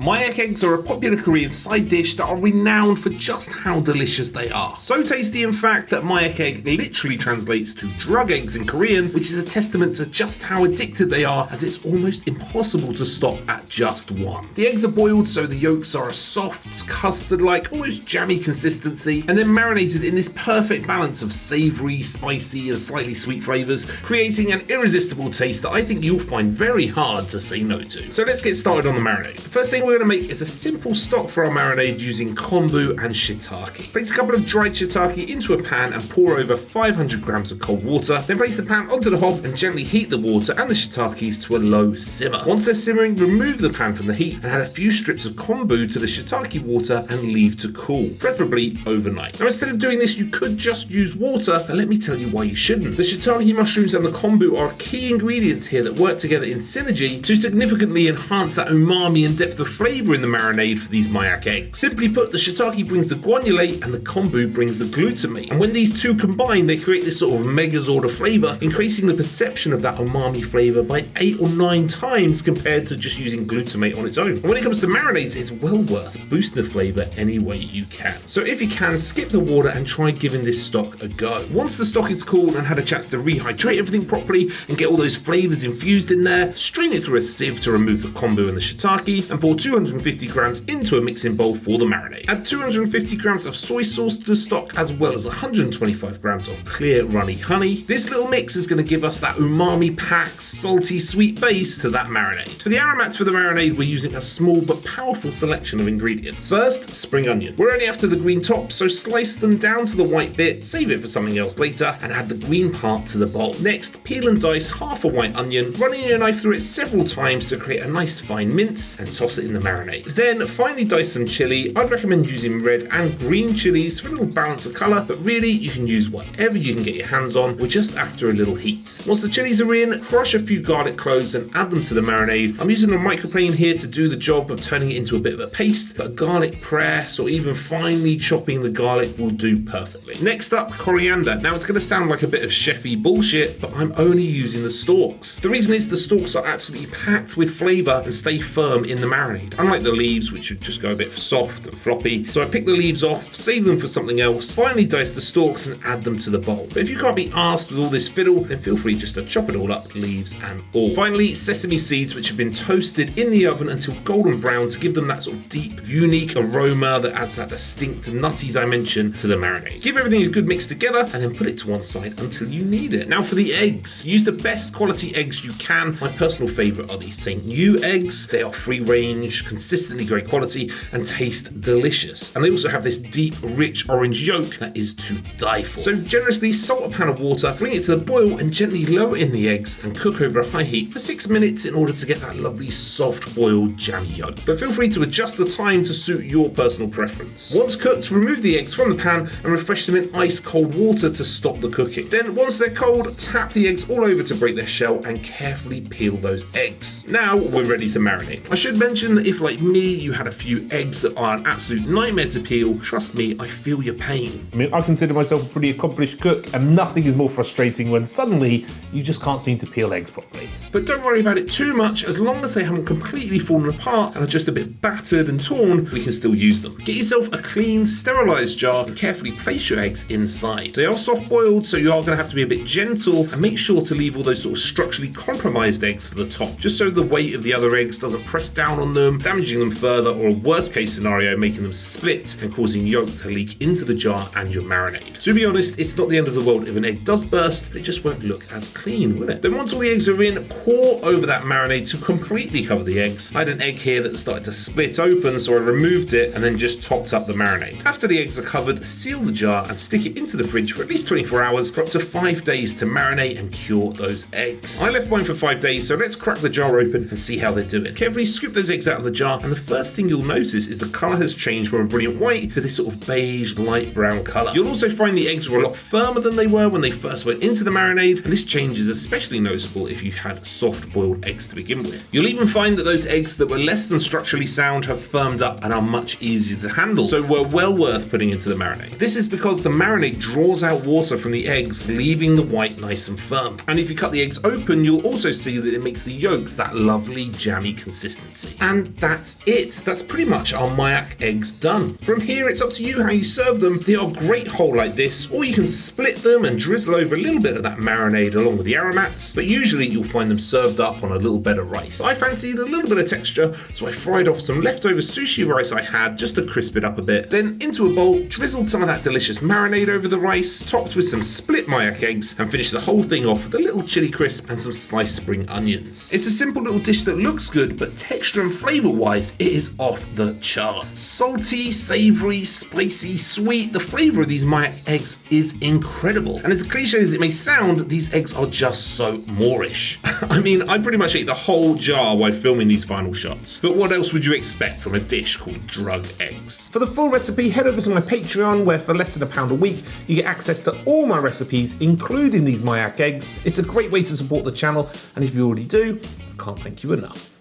Mayak eggs are a popular Korean side dish that are renowned for just how delicious they are. So tasty, in fact, that Mayak egg literally translates to drug eggs in Korean, which is a testament to just how addicted they are, as it's almost impossible to stop at just one. The eggs are boiled so the yolks are a soft, custard-like, almost jammy consistency, and then marinated in this perfect balance of savoury, spicy, and slightly sweet flavours, creating an irresistible taste that I think you'll find very hard to say no to. So let's get started on the marinade. The first thing we're going to make is a simple stock for our marinade using kombu and shiitake. Place a couple of dried shiitake into a pan and pour over 500 grams of cold water. Then place the pan onto the hob and gently heat the water and the shiitakes to a low simmer. Once they're simmering, remove the pan from the heat and add a few strips of kombu to the shiitake water and leave to cool, preferably overnight. Now, instead of doing this, you could just use water, but let me tell you why you shouldn't. The shiitake mushrooms and the kombu are key ingredients here that work together in synergy to significantly enhance that umami and depth of flavour in the marinade for these Mayak eggs. Simply put, the shiitake brings the guanylate and the kombu brings the glutamate. And when these two combine, they create this sort of megazord of flavour, increasing the perception of that umami flavour by 8 or 9 times compared to just using glutamate on its own. And when it comes to marinades, it's well worth boosting the flavour any way you can. So if you can, skip the water and try giving this stock a go. Once the stock is cooled and had a chance to rehydrate everything properly and get all those flavours infused in there, strain it through a sieve to remove the kombu and the shiitake and pour 250 grams into a mixing bowl for the marinade. Add 250 grams of soy sauce to the stock as well as 125 grams of clear runny honey. This little mix is going to give us that umami packed, salty, sweet base to that marinade. For the aromats for the marinade, we're using a small but powerful selection of ingredients. First, spring onion. We're only after the green top, so slice them down to the white bit, save it for something else later, and add the green part to the bowl. Next, peel and dice half a white onion, running your knife through it several times to create a nice fine mince, and toss it in the marinade. Then finally dice some chili. I'd recommend using red and green chilies for a little balance of colour, but really you can use whatever you can get your hands on. We're just after a little heat. Once the chilies are in, crush a few garlic cloves and add them to the marinade. I'm using a microplane here to do the job of turning it into a bit of a paste, but a garlic press or even finely chopping the garlic will do perfectly. Next up, coriander. Now it's going to sound like a bit of chefy bullshit, but I'm only using the stalks. The reason is the stalks are absolutely packed with flavour and stay firm in the marinade, unlike the leaves, which would just go a bit soft and floppy. So I pick the leaves off, save them for something else, finally dice the stalks and add them to the bowl. But if you can't be arsed with all this fiddle, then feel free just to chop it all up, leaves and all. Finally, sesame seeds, which have been toasted in the oven until golden brown to give them that sort of deep, unique aroma that adds that distinct, nutty dimension to the marinade. Give everything a good mix together and then put it to one side until you need it. Now for the eggs, use the best quality eggs you can. My personal favourite are these St. New eggs. They are free range, consistently great quality and taste delicious. And they also have this deep, rich orange yolk that is to die for. So generously salt a pan of water, bring it to the boil and gently lower in the eggs and cook over a high heat for 6 minutes in order to get that lovely soft boiled jammy yolk. But feel free to adjust the time to suit your personal preference. Once cooked, remove the eggs from the pan and refresh them in ice cold water to stop the cooking. Then once they're cold, tap the eggs all over to break their shell and carefully peel those eggs. Now we're ready to marinate. I should mention that if, like me, you had a few eggs that are an absolute nightmare to peel, trust me, I feel your pain. I mean, I consider myself a pretty accomplished cook, and nothing is more frustrating when suddenly you just can't seem to peel eggs properly. But don't worry about it too much. As long as they haven't completely fallen apart and are just a bit battered and torn, we can still use them. Get yourself a clean, sterilised jar and carefully place your eggs inside. They are soft boiled, so you are going to have to be a bit gentle, and make sure to leave all those sort of structurally compromised eggs for the top, just so the weight of the other eggs doesn't press down on them, damaging them further, or a worst case scenario, making them split and causing yolk to leak into the jar and your marinade. To be honest, it's not the end of the world if an egg does burst, it just won't look as clean, will it? Then once all the eggs are in, pour over that marinade to completely cover the eggs. I had an egg here that started to split open, so I removed it and then just topped up the marinade. After the eggs are covered, seal the jar and stick it into the fridge for at least 24 hours for up to 5 days to marinate and cure those eggs. I left mine for 5 days, so let's crack the jar open and see how they're doing. Carefully scoop those eggs out of the jar, and the first thing you'll notice is the colour has changed from a brilliant white to this sort of beige, light brown colour. You'll also find the eggs are a lot firmer than they were when they first went into the marinade, and this change is especially noticeable if you had soft boiled eggs to begin with. You'll even find that those eggs that were less than structurally sound have firmed up and are much easier to handle, so were well worth putting into the marinade. This is because the marinade draws out water from the eggs, leaving the white nice and firm. And if you cut the eggs open, you'll also see that it makes the yolks that lovely jammy consistency. And And that's it. That's pretty much our Mayak eggs done. From here, it's up to you how you serve them. They are great whole like this, or you can split them and drizzle over a little bit of that marinade along with the aromats, but usually you'll find them served up on a little bed of rice. I fancied a little bit of texture, so I fried off some leftover sushi rice I had just to crisp it up a bit. Then into a bowl, drizzled some of that delicious marinade over the rice, topped with some split Mayak eggs, and finished the whole thing off with a little chili crisp and some sliced spring onions. It's a simple little dish that looks good, but texture and flavour wise, it is off the charts. Salty, savoury, spicy, sweet. The flavour of these Mayak eggs is incredible. And as cliche as it may sound, these eggs are just so Moorish. I mean, I pretty much ate the whole jar while filming these final shots. But what else would you expect from a dish called drug eggs? For the full recipe, head over to my Patreon, where for less than £1 a week, you get access to all my recipes, including these Mayak eggs. It's a great way to support the channel, and if you already do, I can't thank you enough.